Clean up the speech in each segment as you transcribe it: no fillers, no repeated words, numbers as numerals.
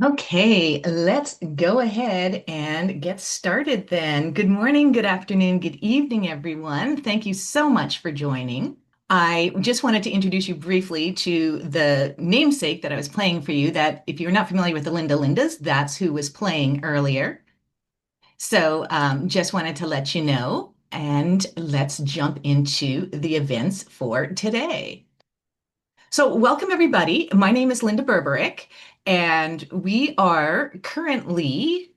Okay, let's go ahead and get started then. Good morning, good afternoon, good evening, everyone. Thank you so much for joining. I just wanted to introduce you briefly to the namesake that I was playing for you, that if you're not familiar with the Linda Lindas, that's who was playing earlier. Just wanted to let you know, and let's jump into the events for today. So, welcome everybody. My name is Linda Berberick, and we are currently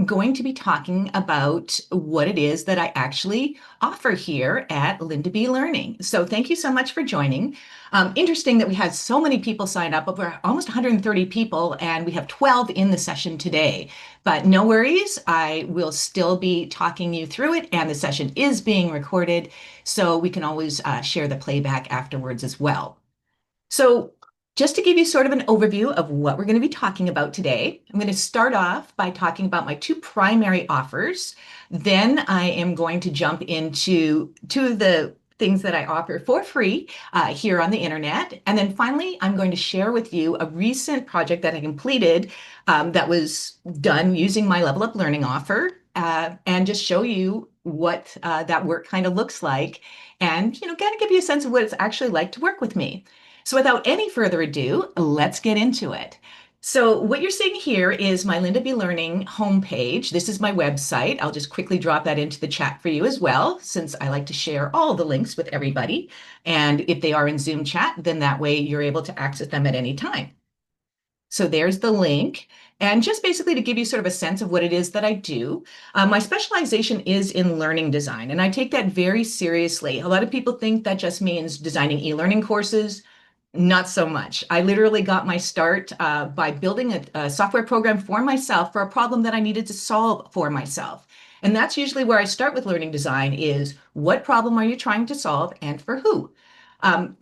going to be talking about what it is that I actually offer here at Linda B Learning. So, thank you so much for joining. Interesting that we had so many people sign up, over almost 130 people, and we have 12 in the session today. But no worries, I will still be talking you through it, and the session is being recorded, so we can always share the playback afterwards as well. So, just to give you sort of an overview of what we're going to be talking about today, I'm going to start off by talking about my two primary offers. Then I am going to jump into two of the things that I offer for free here on the internet. And then finally, I'm going to share with you a recent project that I completed that was done using my Level Up Learning offer, and just show you what that work kind of looks like, and kind of give you a sense of what it's actually like to work with me. So without any further ado, let's get into it. So what you're seeing here is my Linda B Learning homepage. This is my website. I'll just quickly drop that into the chat for you as well, since I like to share all the links with everybody. And if they are in Zoom chat, then that way you're able to access them at any time. So there's the link. And just basically to give you sort of a sense of what it is that I do, my specialization is in learning design, and I take that very seriously. A lot of people think that just means designing e-learning courses. Not so much. I literally got my start by building a software program for myself for a problem that I needed to solve for myself. And that's usually where I start with learning design: is what problem are you trying to solve and for who?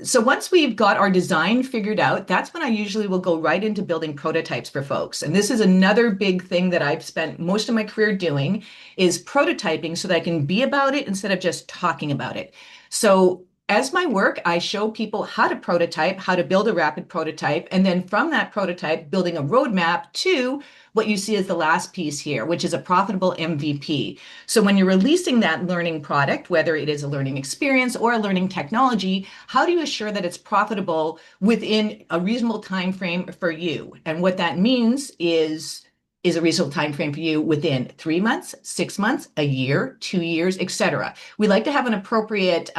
So once we've got our design figured out, that's when I usually will go right into building prototypes for folks. And this is another big thing that I've spent most of my career doing, is prototyping, so that I can be about it instead of just talking about it. So as my work, I show people how to prototype, how to build a rapid prototype, and then from that prototype, building a roadmap to what you see as the last piece here, which is a profitable MVP. So when you're releasing that learning product, whether it is a learning experience or a learning technology, how do you assure that it's profitable within a reasonable time frame for you? And what that means is a reasonable time frame for you within 3 months, 6 months, a year, 2 years, etc. We like to have an appropriate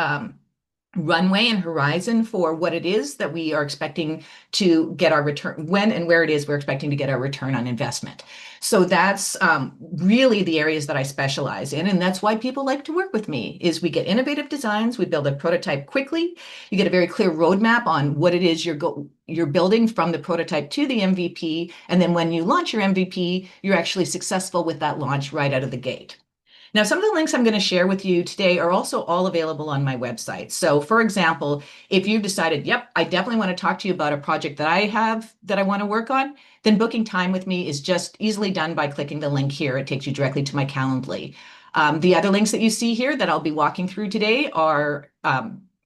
runway and horizon for what it is that we are expecting to get our return, when and where it is we're expecting to get our return on investment. So that's really the areas that I specialize in, and that's why people like to work with me. Is we get innovative designs, we build a prototype quickly, you get a very clear roadmap on what it is you're building from the prototype to the MVP, and then when you launch your MVP, you're actually successful with that launch right out of the gate. Now, some of the links I'm going to share with you today are also all available on my website. So, for example, if you've decided, yep, I definitely want to talk to you about a project that I have that I want to work on, then booking time with me is just easily done by clicking the link here. It takes you directly to my Calendly. The other links that you see here that I'll be walking through today are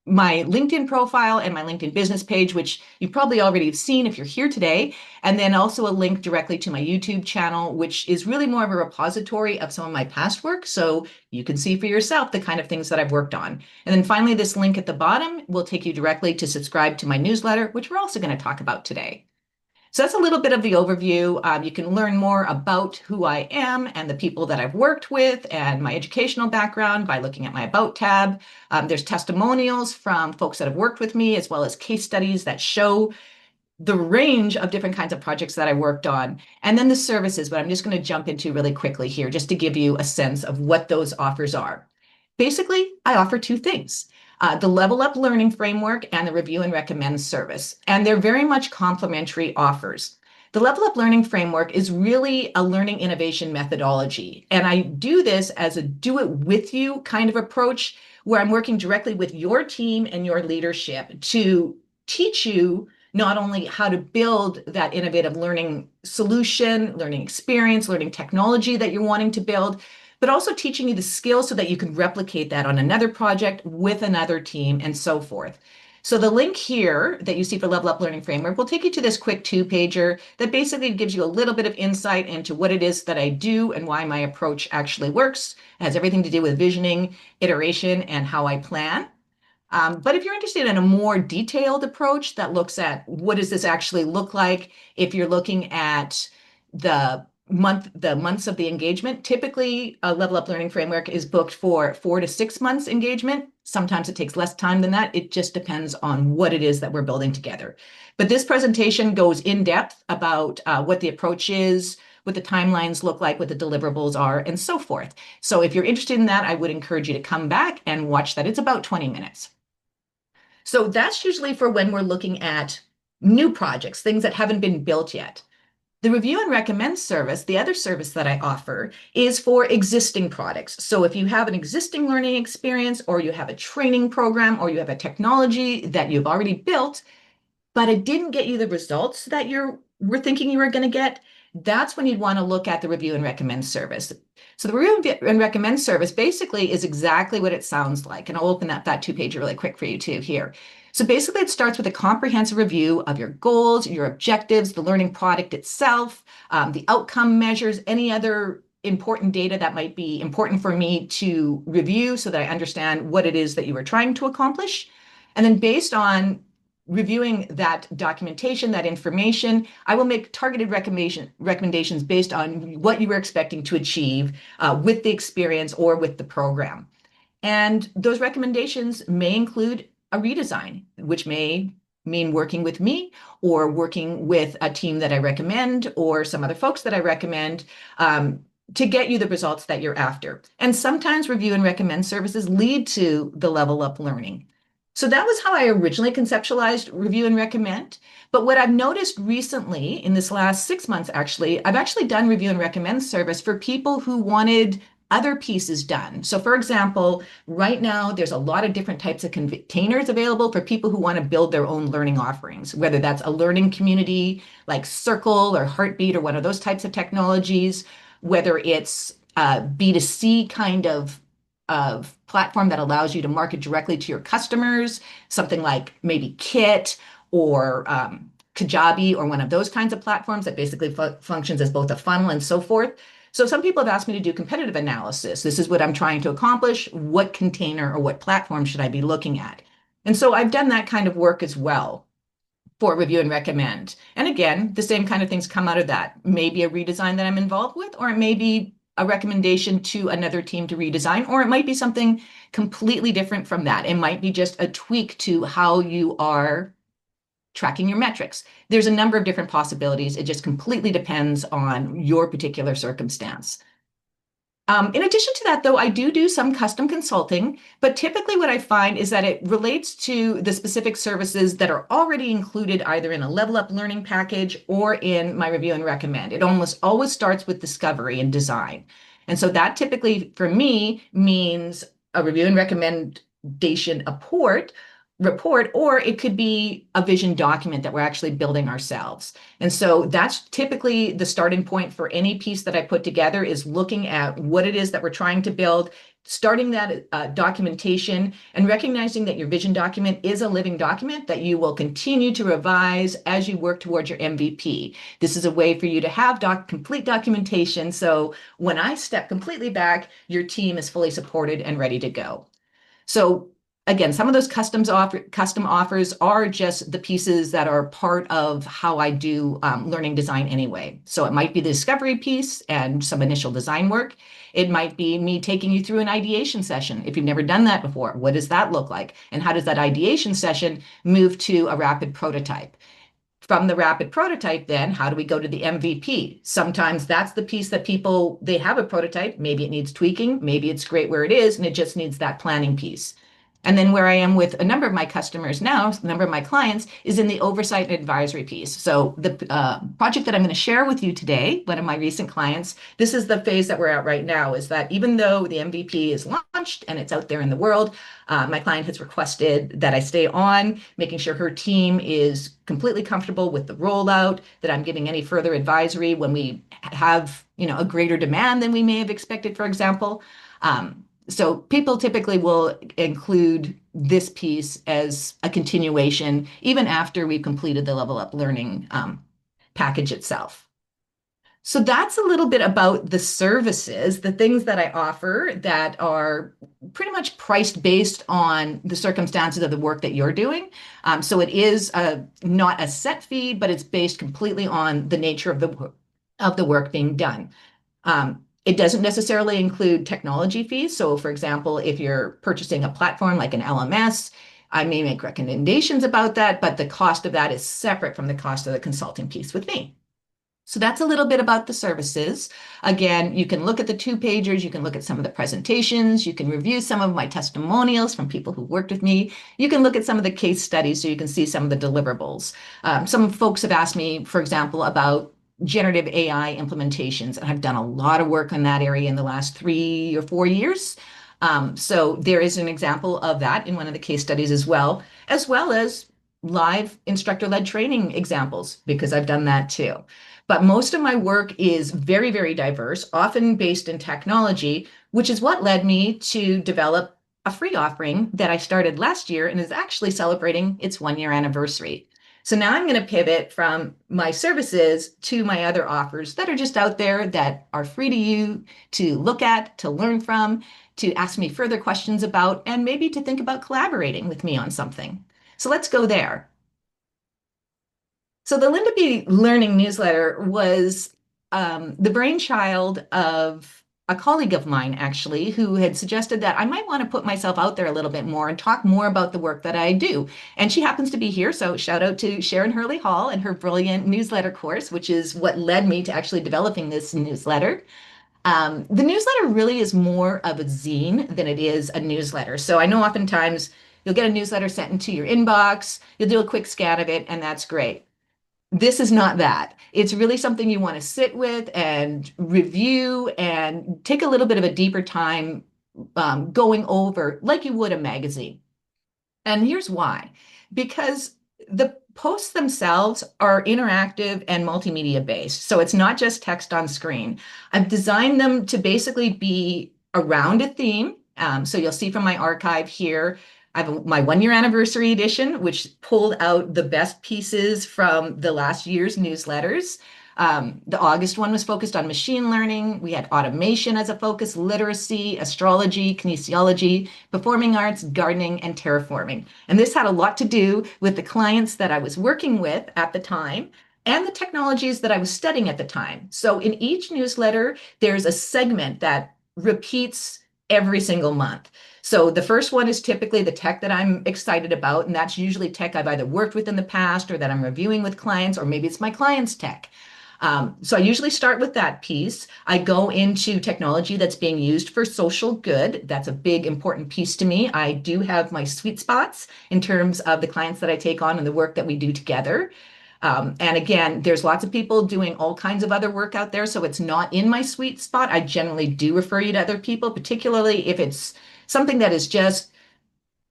my LinkedIn profile and my LinkedIn business page, which you probably already have seen if you're here today. And then also a link directly to my YouTube channel, which is really more of a repository of some of my past work. So you can see for yourself the kind of things that I've worked on. And then finally, this link at the bottom will take you directly to subscribe to my newsletter, which we're also going to talk about today. So that's a little bit of the overview. You can learn more about who I am and the people that I've worked with and my educational background by looking at my About tab. There's testimonials from folks that have worked with me, as well as case studies that show the range of different kinds of projects that I worked on. And then the services, but I'm just going to jump into really quickly here just to give you a sense of what those offers are. Basically, I offer two things: the Level Up Learning Framework and the Review and Recommend service. And they're very much complementary offers. The Level Up Learning Framework is really a learning innovation methodology. And I do this as a do it with you kind of approach, where I'm working directly with your team and your leadership to teach you not only how to build that innovative learning solution, learning experience, learning technology that you're wanting to build, but also teaching you the skills so that you can replicate that on another project with another team and so forth. So the link here that you see for Level Up Learning Framework will take you to this quick two-pager that basically gives you a little bit of insight into what it is that I do and why my approach actually works. It has everything to do with visioning, iteration, and how I plan. But if you're interested in a more detailed approach that looks at what does this actually look like, if you're looking at the months of the engagement, typically a Level Up Learning Framework is booked for 4 to 6 months engagement. Sometimes it takes less time than that. It just depends on what it is that we're building together. But this presentation goes in depth about what the approach is, what the timelines look like, what the deliverables are, and so forth. So if you're interested in that, I would encourage you to come back and watch that. It's about 20 minutes. So that's usually for when we're looking at new projects, things that haven't been built yet. The review and recommend service, the other service that I offer, is for existing products. So if you have an existing learning experience, or you have a training program, or you have a technology that you've already built, but it didn't get you the results that you were thinking you were going to get, that's when you'd want to look at the review and recommend service. So the review and recommend service basically is exactly what it sounds like. And I'll open up that two-page really quick for you too here. So basically it starts with a comprehensive review of your goals, your objectives, the learning product itself, the outcome measures, any other important data that might be important for me to review so that I understand what it is that you were trying to accomplish. And then based on reviewing that documentation, that information, I will make targeted recommendations based on what you were expecting to achieve with the experience or with the program. And those recommendations may include a redesign, which may mean working with me or working with a team that I recommend or some other folks that I recommend to get you the results that you're after. And sometimes review and recommend services lead to the level up learning. So that was how I originally conceptualized review and recommend. But what I've noticed recently in this last 6 months, actually, I've actually done review and recommend service for people who wanted other pieces done. So for example, right now, there's a lot of different types of containers available for people who want to build their own learning offerings, whether that's a learning community like Circle or Heartbeat or one of those types of technologies, whether it's a B2C kind of platform that allows you to market directly to your customers, something like maybe Kit or Kajabi or one of those kinds of platforms that basically functions as both a funnel and so forth. So some people have asked me to do competitive analysis. This is what I'm trying to accomplish. What container or what platform should I be looking at? And so I've done that kind of work as well for review and recommend. And again, the same kind of things come out of that. Maybe a redesign that I'm involved with, or it may be a recommendation to another team to redesign, or it might be something completely different from that. It might be just a tweak to how you are tracking your metrics. There's a number of different possibilities. It just completely depends on your particular circumstance. In addition to that, though, I do some custom consulting, but typically what I find is that it relates to the specific services that are already included either in a Level Up Learning package or in my review and recommend. It almost always starts with discovery and design. And so that typically for me means a review and recommendation report, or it could be a vision document that we're actually building ourselves. And so that's typically the starting point for any piece that I put together is looking at what it is that we're trying to build, starting that documentation and recognizing that your vision document is a living document that you will continue to revise as you work towards your MVP. This is a way for you to have complete documentation. So when I step completely back, your team is fully supported and ready to go. So again, some of those custom offers are just the pieces that are part of how I do learning design anyway. So it might be the discovery piece and some initial design work. It might be me taking you through an ideation session. If you've never done that before, what does that look like? And how does that ideation session move to a rapid prototype? From the rapid prototype, then, how do we go to the MVP? Sometimes that's the piece that they have a prototype. Maybe it needs tweaking. Maybe it's great where it is, and it just needs that planning piece. And then where I am with a number of my customers now, a number of my clients, is in the oversight and advisory piece. So the project that I'm going to share with you today, one of my recent clients, this is the phase that we're at right now, is that even though the MVP is launched and it's out there in the world, my client has requested that I stay on, making sure her team is completely comfortable with the rollout, that I'm giving any further advisory when we have, a greater demand than we may have expected, for example. So people typically will include this piece as a continuation, even after we've completed the Level Up Learning package itself. So that's a little bit about the services, the things that I offer that are pretty much priced based on the circumstances of the work that you're doing. So it is not a set fee, but it's based completely on the nature of the work being done. It doesn't necessarily include technology fees. So, for example, if you're purchasing a platform like an LMS, I may make recommendations about that, but the cost of that is separate from the cost of the consulting piece with me. So that's a little bit about the services. Again, you can look at the two-pagers, you can look at some of the presentations, you can review some of my testimonials from people who worked with me. You can look at some of the case studies so you can see some of the deliverables. Some folks have asked me, for example, about generative AI implementations, and I've done a lot of work on that area in the last 3 or 4 years. So there is an example of that in one of the case studies as well as live instructor-led training examples, because I've done that too. But most of my work is very, very diverse, often based in technology, which is what led me to develop a free offering that I started last year and is actually celebrating its 1 year anniversary. So now I'm going to pivot from my services to my other offers that are just out there that are free to you to look at, to learn from, to ask me further questions about, and maybe to think about collaborating with me on something. So let's go there. So the Linda B Learning newsletter was the brainchild of a colleague of mine, actually, who had suggested that I might want to put myself out there a little bit more and talk more about the work that I do. And she happens to be here, so shout out to Sharon Hurley Hall and her brilliant newsletter course, which is what led me to actually developing this newsletter. The newsletter really is more of a zine than it is a newsletter. So I know oftentimes you'll get a newsletter sent into your inbox, you'll do a quick scan of it, and that's great. This is not that. It's really something you want to sit with and review and take a little bit of a deeper time going over like you would a magazine. And here's why. Because the posts themselves are interactive and multimedia based. So it's not just text on screen. I've designed them to basically be around a theme. So you'll see from my archive here, I have my 1 year anniversary edition, which pulled out the best pieces from the last year's newsletters. The August one was focused on machine learning. We had automation as a focus, literacy, astrology, kinesiology, performing arts, gardening, and terraforming. And this had a lot to do with the clients that I was working with at the time and the technologies that I was studying at the time. So in each newsletter, there's a segment that repeats every single month. So the first one is typically the tech that I'm excited about, and that's usually tech I've either worked with in the past or that I'm reviewing with clients, or maybe it's my client's tech. So I usually start with that piece. I go into technology that's being used for social good. That's a big, important piece to me. I do have my sweet spots in terms of the clients that I take on and the work that we do together. And again, there's lots of people doing all kinds of other work out there, so it's not in my sweet spot. I generally do refer you to other people, particularly if it's something that is just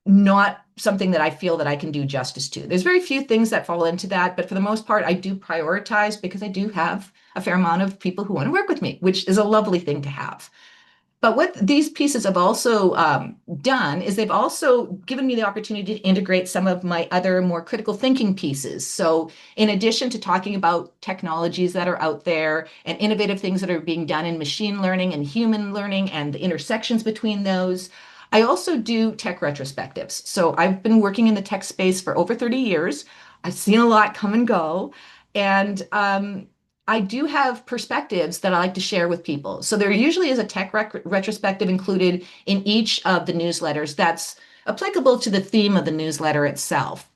not something that I feel that I can do justice to. There's very few things that fall into that, but for the most part, I do prioritize because I do have a fair amount of people who want to work with me, which is a lovely thing to have. But what these pieces have also done is they've also given me the opportunity to integrate some of my other more critical thinking pieces. So in addition to talking about technologies that are out there and innovative things that are being done in machine learning and human learning and the intersections between those, I also do tech retrospectives. So I've been working in the tech space for over 30 years. I've seen a lot come and go. And I do have perspectives that I like to share with people. So there usually is a tech retrospective included in each of the newsletters that's applicable to the theme of the newsletter itself.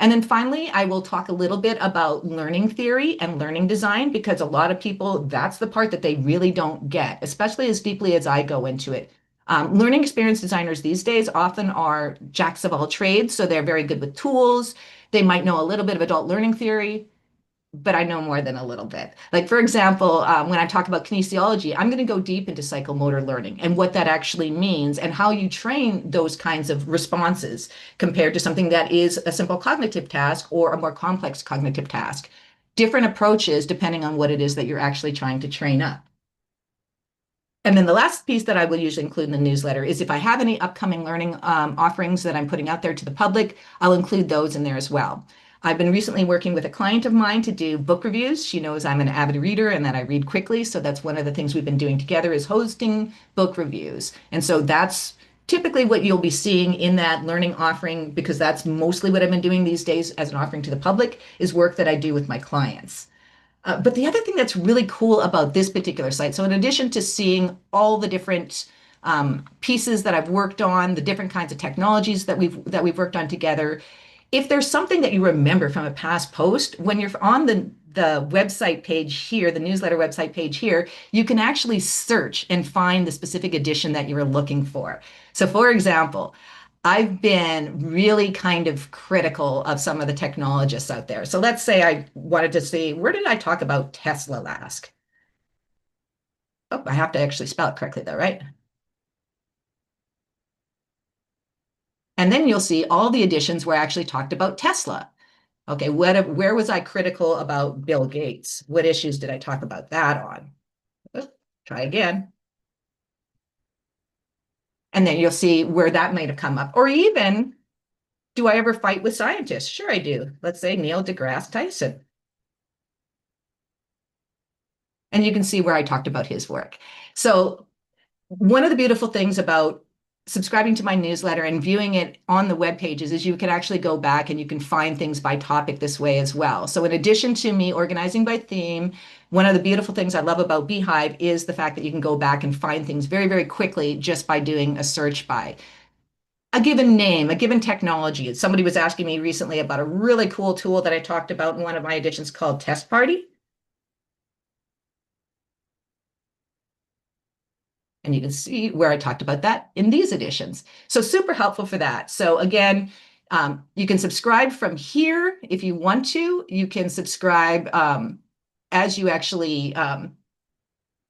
And then finally, I will talk a little bit about learning theory and learning design, because a lot of people, that's the part that they really don't get, especially as deeply as I go into it. Learning experience designers these days often are jacks of all trades, so they're very good with tools. They might know a little bit of adult learning theory, but I know more than a little bit. Like, for example, when I talk about kinesiology, I'm going to go deep into psychomotor learning and what that actually means and how you train those kinds of responses compared to something that is a simple cognitive task or a more complex cognitive task. Different approaches depending on what it is that you're actually trying to train up. And then the last piece that I will usually include in the newsletter is if I have any upcoming learning offerings that I'm putting out there to the public, I'll include those in there as well. I've been recently working with a client of mine to do book reviews. She knows I'm an avid reader and that I read quickly. So that's one of the things we've been doing together is hosting book reviews. And so that's typically what you'll be seeing in that learning offering, because that's mostly what I've been doing these days as an offering to the public, is work that I do with my clients. But the other thing that's really cool about this particular site, so in addition to seeing all the different pieces that I've worked on, the different kinds of technologies that we've worked on together, if there's something that you remember from a past post, when you're on the website page here, the newsletter website page here, you can actually search and find the specific edition that you were looking for. So for example, I've been really kind of critical of some of the technologists out there. So let's say I wanted to see, where did I talk about Tesla last? Oh, I have to actually spell it correctly though, right? And then you'll see all the editions where I actually talked about Tesla. Okay, where was I critical about Bill Gates? What issues did I talk about that on? Oh, try again. And then you'll see where that might have come up. Or even, do I ever fight with scientists? Sure, I do. Let's say Neil deGrasse Tyson. And you can see where I talked about his work. So one of the beautiful things about subscribing to my newsletter and viewing it on the web pages is you can actually go back and you can find things by topic this way as well. So in addition to me organizing by theme, one of the beautiful things I love about Beehive is the fact that you can go back and find things very, very quickly just by doing a search by a given name, a given technology. Somebody was asking me recently about a really cool tool that I talked about in one of my editions called Test Party. And you can see where I talked about that in these editions. So super helpful for that. So again, you can subscribe from here if you want to. You can subscribe as you actually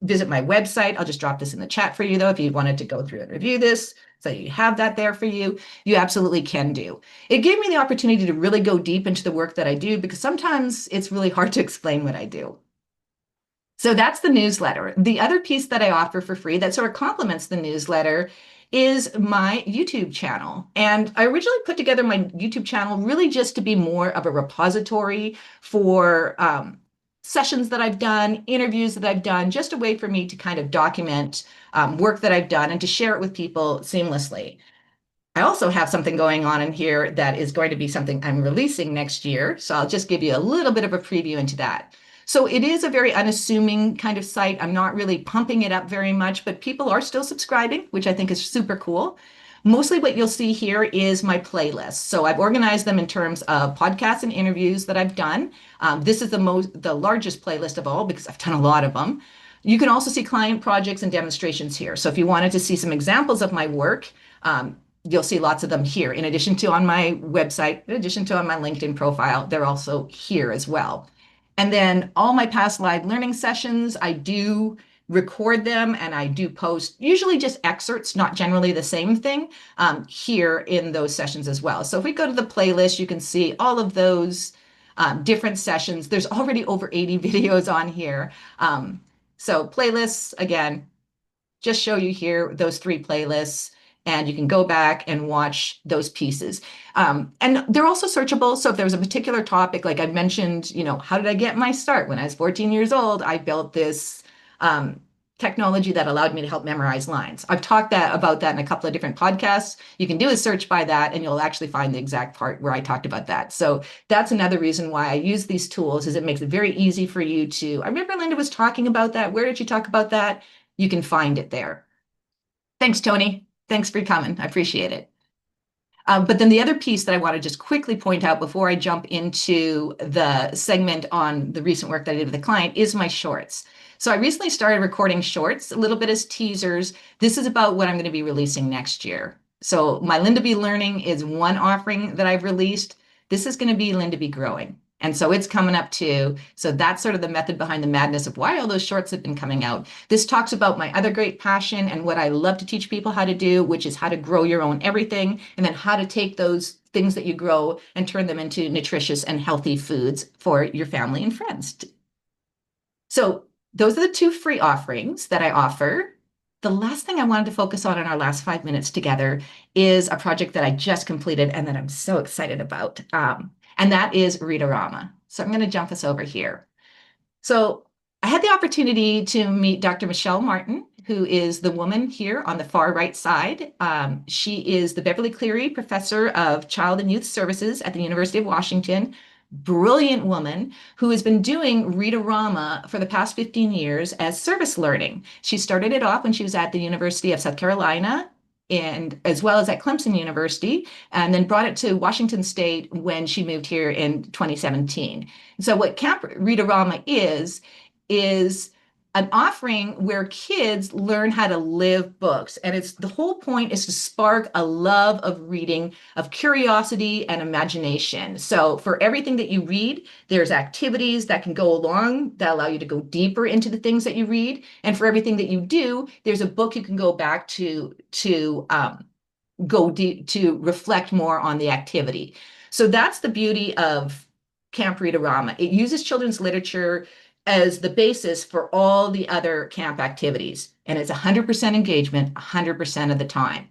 visit my website. I'll just drop this in the chat for you, though, if you wanted to go through and review this. So you have that there for you. You absolutely can do. It gave me the opportunity to really go deep into the work that I do, because sometimes it's really hard to explain what I do. So that's the newsletter. The other piece that I offer for free that sort of complements the newsletter is my YouTube channel. And I originally put together my YouTube channel really just to be more of a repository for sessions that I've done, interviews that I've done, just a way for me to kind of document work that I've done and to share it with people seamlessly. I also have something going on in here that is going to be something I'm releasing next year. So I'll just give you a little bit of a preview into that. So it is a very unassuming kind of site. I'm not really pumping it up very much, but people are still subscribing, which I think is super cool. Mostly what you'll see here is my playlist. So I've organized them in terms of podcasts and interviews that I've done. This is the largest playlist of all because I've done a lot of them. You can also see client projects and demonstrations here. So if you wanted to see some examples of my work, you'll see lots of them here. In addition to on my website, in addition to on my LinkedIn profile, they're also here as well. And then all my past live learning sessions, I do record them and I do post usually just excerpts, not generally the same thing, here in those sessions as well. So if we go to the playlist, you can see all of those different sessions. There's already over 80 videos on here. So playlists, again, just show you here those 3 playlists, and you can go back and watch those pieces. And they're also searchable. So if there was a particular topic, like I mentioned, how did I get my start? When I was 14 years old, I built this technology that allowed me to help memorize lines. I've talked about that in a couple of different podcasts. You can do a search by that and you'll actually find the exact part where I talked about that. So that's another reason why I use these tools, is it makes it very easy for you to, I remember Linda was talking about that. Where did you talk about that? You can find it there. Thanks, Tony. Thanks for coming. I appreciate it. But then the other piece that I want to just quickly point out before I jump into the segment on the recent work that I did with the client is my shorts. So I recently started recording shorts, a little bit as teasers. This is about what I'm going to be releasing next year. So my Linda Be Learning is one offering that I've released. This is going to be Linda Be Growing. And so it's coming up too. So that's sort of the method behind the madness of why all those shorts have been coming out. This talks about my other great passion and what I love to teach people how to do, which is how to grow your own everything, and then how to take those things that you grow and turn them into nutritious and healthy foods for your family and friends. So those are the 2 free offerings that I offer. the last thing I wanted to focus on in our last 5 minutes together is a project that I just completed and that I'm so excited about. And that is Readorama. So I'm going to jump us over here. So I had the opportunity to meet Dr. Michelle Martin, who is the woman here on the far right side. She is the Beverly Cleary Professor of Child and Youth Services at the University of Washington. Brilliant woman who has been doing Readorama for the past 15 years as service learning. She started it off when she was at the University of South Carolina and as well as at Clemson University, and then brought it to Washington State when she moved here in 2017. So what Camp Readorama is an offering where kids learn how to live books. And it's the whole point is to spark a love of reading, of curiosity and imagination. So for everything that you read, there's activities that can go along that allow you to go deeper into the things that you read. And for everything that you do, there's a book you can go back to go deep to reflect more on the activity. So that's the beauty of Camp Readorama. It uses children's literature as the basis for all the other camp activities. And it's 100% engagement 100% of the time.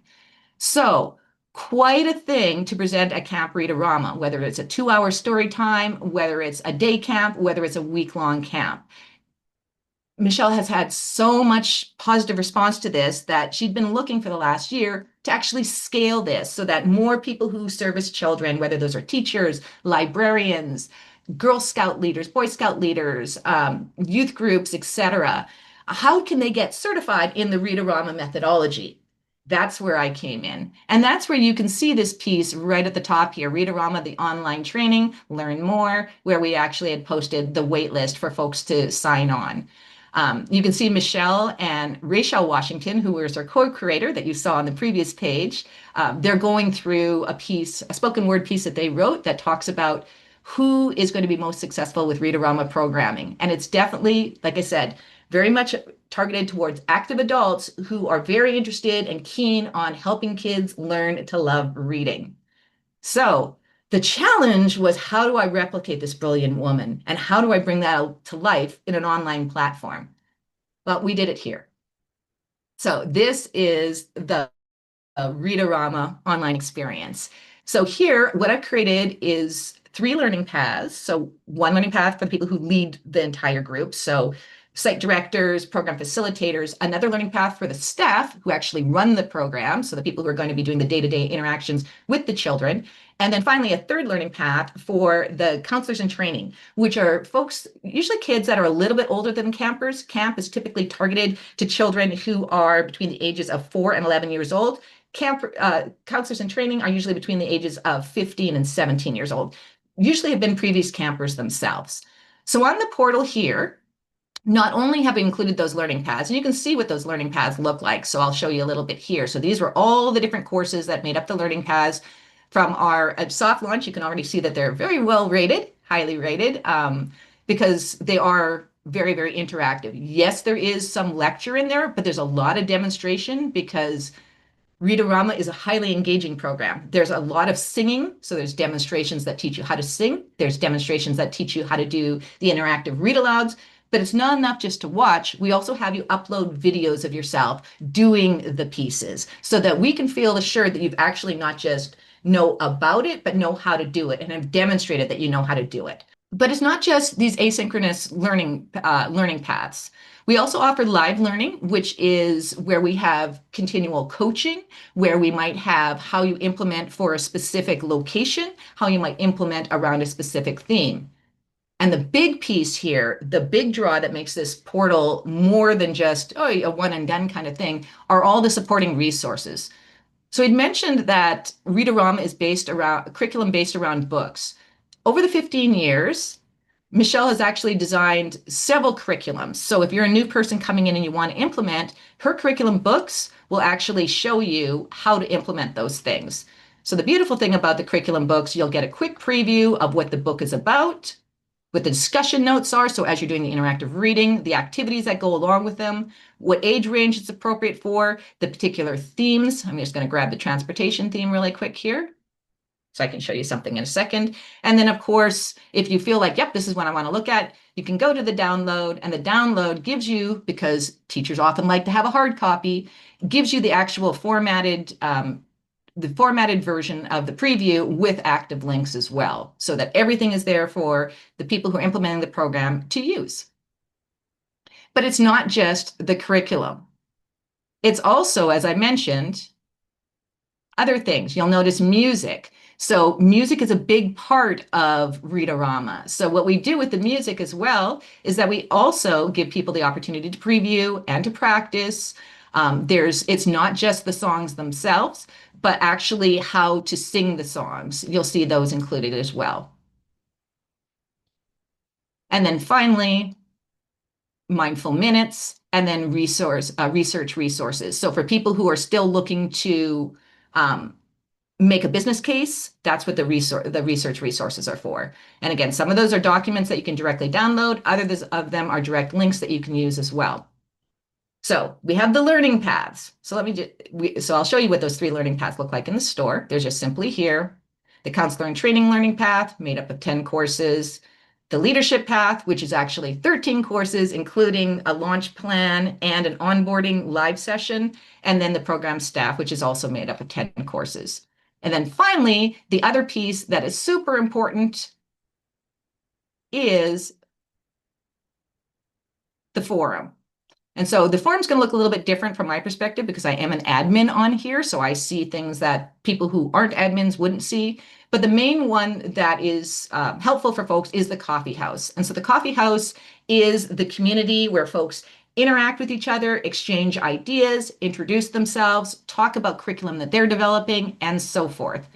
So quite a thing to present at Camp Readorama, whether it's a 2-hour story time, whether it's a day camp, whether it's a week-long camp. Michelle has had so much positive response to this that she'd been looking for the last year to actually scale this so that more people who service children, whether those are teachers, librarians, Girl Scout leaders, Boy Scout leaders, youth groups, etc., how can they get certified in the Readorama methodology? That's where I came in. And that's where you can see this piece right at the top here, Readorama, the online training, learn more, where we actually had posted the wait list for folks to sign on. You can see Michelle and Rachel Washington, who was our co-creator that you saw on the previous page. They're going through a piece, a spoken word piece that they wrote that talks about who is going to be most successful with Readorama programming. And it's definitely, like I said, very much targeted towards active adults who are very interested and keen on helping kids learn to love reading. So the challenge was, how do I replicate this brilliant woman? And how do I bring that to life in an online platform? Well, we did it here. So this is the Readorama online experience. So here, what I've created is 3 learning paths. So one learning path for the people who lead the entire group. So site directors, program facilitators, another learning path for the staff who actually run the program. So the people who are going to be doing the day-to-day interactions with the children. And then finally, a third learning path for the counselors in training, which are folks, usually kids that are a little bit older than campers. Camp is typically targeted to children who are between the ages of 4 and 11 years old. Camp counselors in training are usually between the ages of 15 and 17 years old, usually have been previous campers themselves. So on the portal here, not only have we included those learning paths, and you can see what those learning paths look like. So I'll show you a little bit here. So these were all the different courses that made up the learning paths from our soft launch. You can already see that they're very well rated, highly rated, because they are very, very interactive. Yes, there is some lecture in there, but there's a lot of demonstration because Readorama is a highly engaging program. There's a lot of singing. So there's demonstrations that teach you how to sing. There's demonstrations that teach you how to do the interactive read alouds. But it's not enough just to watch. We also have you upload videos of yourself doing the pieces so that we can feel assured that you've actually not just know about it, but know how to do it and have demonstrated that you know how to do it. But it's not just these asynchronous learning paths. We also offer live learning, which is where we have continual coaching, where we might have how you implement for a specific location, how you might implement around a specific theme. And the big piece here, the big draw that makes this portal more than just a one and done kind of thing, are all the supporting resources. So we'd mentioned that Readorama is based around a curriculum based around books. Over the 15 years, Michelle has actually designed several curriculums. So if you're a new person coming in and you want to implement, her curriculum books will actually show you how to implement those things. So the beautiful thing about the curriculum books, you'll get a quick preview of what the book is about, what the discussion notes are. So as you're doing the interactive reading, the activities that go along with them, what age range it's appropriate for, the particular themes. I'm just going to grab the transportation theme really quick here, so I can show you something in a second. And then, of course, if you feel like, yep, this is what I want to look at, you can go to the download, and the download gives you, because teachers often like to have a hard copy, gives you the actual formatted version of the preview with active links as well, so that everything is there for the people who are implementing the program to use. But it's not just the curriculum. It's also, as I mentioned, other things. You'll notice music. So music is a big part of Read-A-Rama. So what we do with the music as well is that we also give people the opportunity to preview and to practice. It's not just the songs themselves, but actually how to sing the songs. You'll see those included as well. And then finally, mindful minutes, and then research resources. So for people who are still looking to make a business case, that's what the research resources are for. And again, some of those are documents that you can directly download. Others of them are direct links that you can use as well. So we have the learning paths. So I'll show you what those 3 learning paths look like in the store. There's just simply here, the counselor and training learning path made up of 10 courses, the leadership path, which is actually 13 courses, including a launch plan and an onboarding live session, and then the program staff, which is also made up of 10 courses. And then finally, the other piece that is super important is the forum. And so the forum's going to look a little bit different from my perspective because I am an admin on here. So I see things that people who aren't admins wouldn't see. But the main one that is helpful for folks is the coffee house. And so the coffee house is the community where folks interact with each other, exchange ideas, introduce themselves, talk about curriculum that they're developing, and so forth.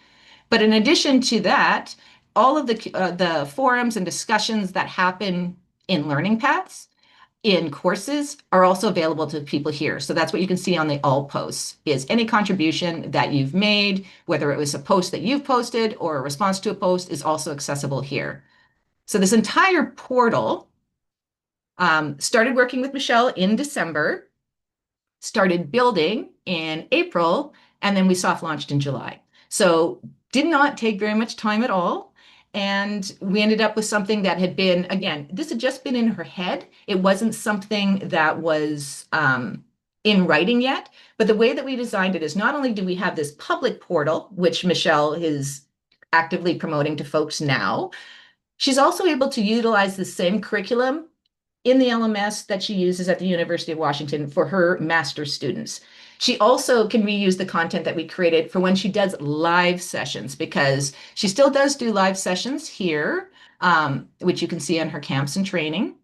But in addition to that, all of the forums and discussions that happen in learning paths, in courses, are also available to people here. So that's what you can see on the all posts, is any contribution that you've made, whether it was a post that you've posted or a response to a post, is also accessible here. So this entire portal started working with Michelle in December, started building in April, and then we soft launched in July. So did not take very much time at all. And we ended up with something that had been, again, this had just been in her head. It wasn't something that was in writing yet. But the way that we designed it is not only do we have this public portal, which Michelle is actively promoting to folks now, she's also able to utilize the same curriculum in the LMS that she uses at the University of Washington for her master's students. She also can reuse the content that we created for when she does live sessions, because she still does do live sessions here, which you can see on her camps and training.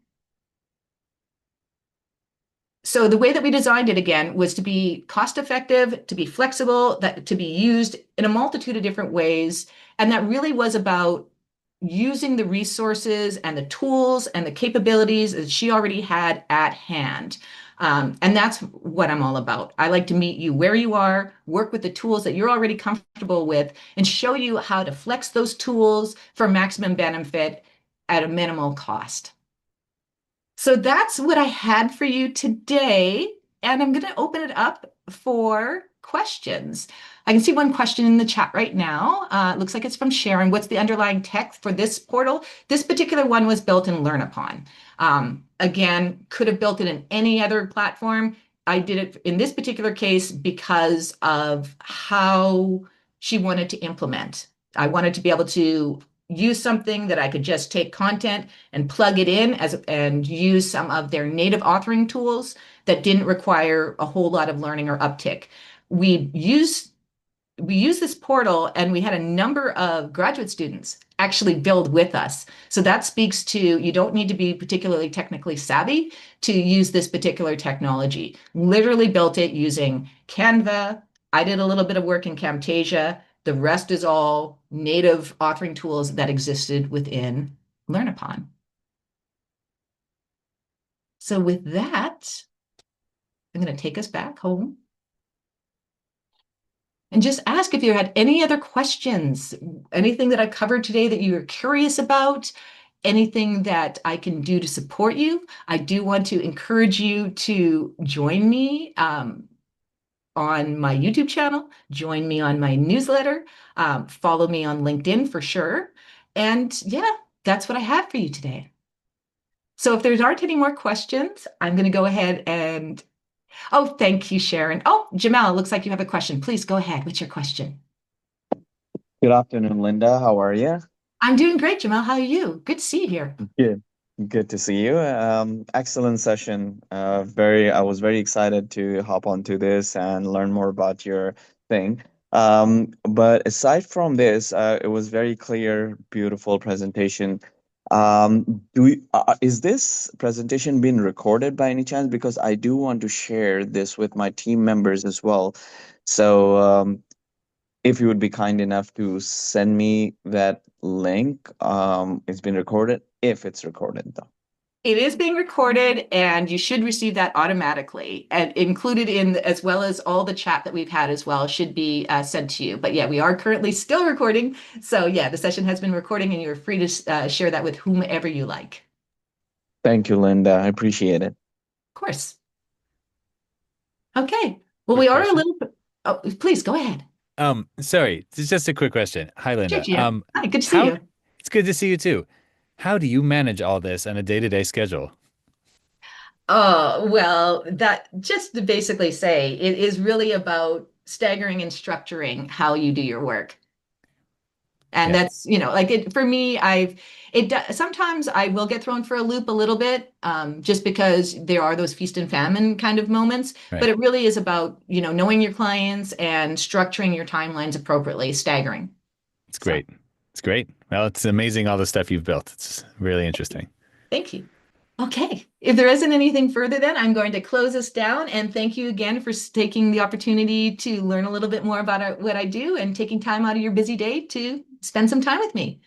So the way that we designed it, again, was to be cost effective, to be flexible, to be used in a multitude of different ways. And that really was about using the resources and the tools and the capabilities that she already had at hand. And that's what I'm all about. I like to meet you where you are, work with the tools that you're already comfortable with, and show you how to flex those tools for maximum benefit at a minimal cost. So that's what I had for you today, and I'm going to open it up for questions. I can see one question in the chat right now. It looks like it's from Sharon. What's the underlying tech for this portal? This particular one was built in Learn-A-Pon. Again, could have built it in any other platform. I did it in this particular case because of how she wanted to implement. I wanted to be able to use something that I could just take content and plug it in and use some of their native authoring tools that didn't require a whole lot of learning or uptick. We used this portal, and we had a number of graduate students actually build with us. So that speaks to, you don't need to be particularly technically savvy to use this particular technology. Literally built it using Canva. I did a little bit of work in Camtasia. The rest is all native authoring tools that existed within Learn-A-Pon. So with that, I'm going to take us back home and just ask if you had any other questions, anything that I covered today that you were curious about, anything that I can do to support you. I do want to encourage you to join me on my YouTube channel, join me on my newsletter, follow me on LinkedIn for sure. And yeah, that's what I have for you today. So if there aren't any more questions, I'm going to go ahead and, oh, thank you, Sharon. Oh, Jamal, it looks like you have a question. Please go ahead. What's your question? Good afternoon, Linda. How are you? I'm doing great, Jamal. How are you? Good to see you here. Good. Good to see you. Excellent session. I was very excited to hop onto this and learn more about your thing. But aside from this, it was very clear, beautiful presentation. Is this presentation being recorded by any chance? Because I do want to share this with my team members as well. So, if you would be kind enough to send me that link, it's been recorded, if it's recorded though. It is being recorded, and you should receive that automatically. And included in, as well as all the chat that we've had as well, should be sent to you. But yeah, we are currently still recording. So yeah, the session has been recording, and you're free to share that with whomever you like. Thank you, Linda. I appreciate it. Of course. Okay. Well, we Quick are a question. little. Oh, please go ahead. Sorry, it's just a quick question. Hi, Sure, Linda. Gia. Hi, good to see How you. it's good to see you too. How do you manage all this on a day-to-day schedule? Oh, well, that just to basically say it is really about staggering and structuring how you do your work. And Yeah, that's, like it for me, sometimes I will get thrown for a loop a little bit, just because there are those feast and famine kind of moments. But right. it really is about, knowing your clients and structuring your timelines appropriately, staggering. It's So great. It's great. Well, it's amazing all the stuff you've built. It's really interesting. thank you. Okay. If there isn't anything further, then I'm going to close this down. And thank you again for taking the opportunity to learn a little bit more about what I do and taking time out of your busy day to spend some time with me.